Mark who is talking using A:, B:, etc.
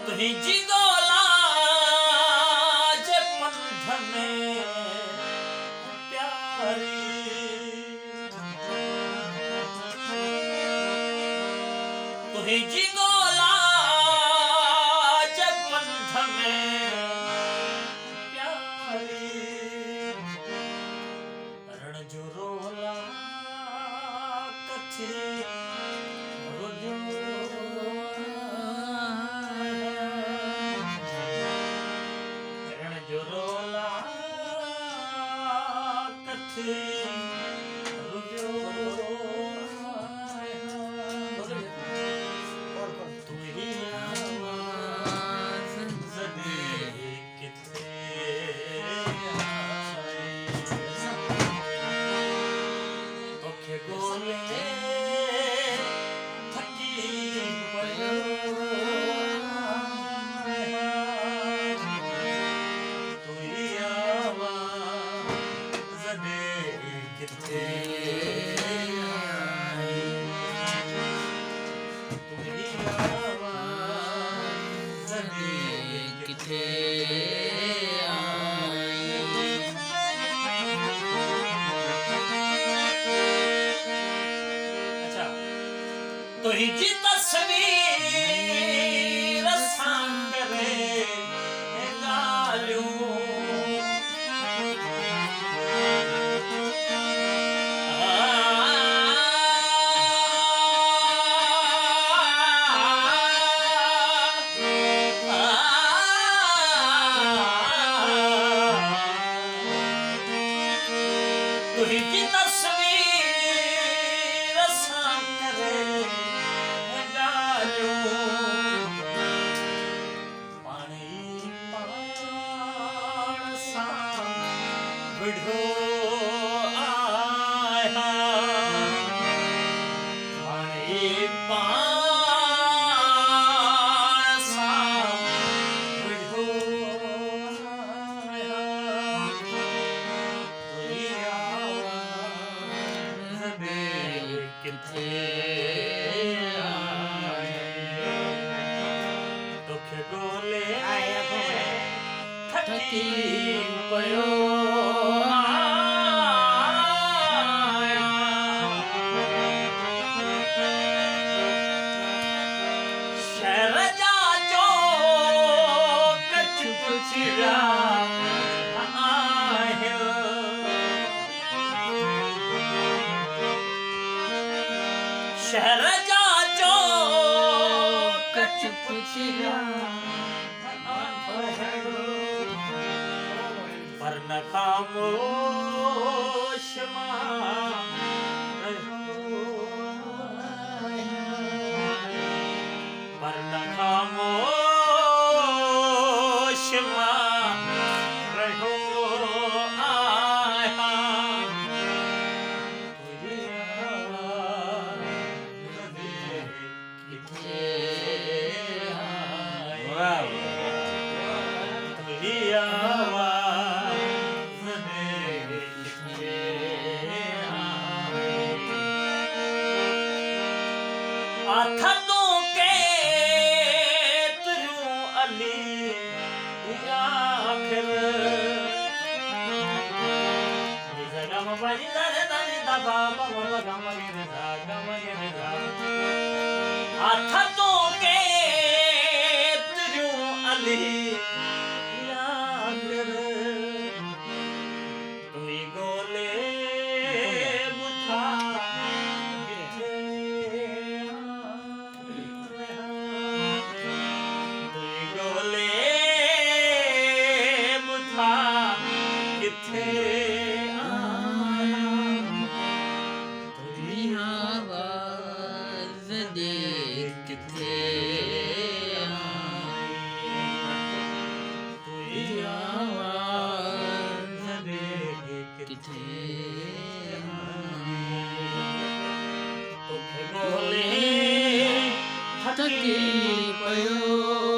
A: तुही जिगोला जे पंथ में प्यारी तुही जिगोला जे पंथ में प्यारी रण जो रोला कथे तुही जी तस्वीर सांगरे गालियो तुही जी तस्वीर सांगरे विढ़ो आया पानी पाण सा विढ़ो आया तुही आवाज़ दे किथे तोखे गोले आया थकी पयो शहर जा चो कछ पुछिया पर न खामोश पर न खामोश रहो आया आथनों के तुझू अली आखिर गम बनी दरे दरे दबा बम गम गिर दा गम गिर दा आथनों के तुझू अली आखिर तुई गोले बुथा थकी पयो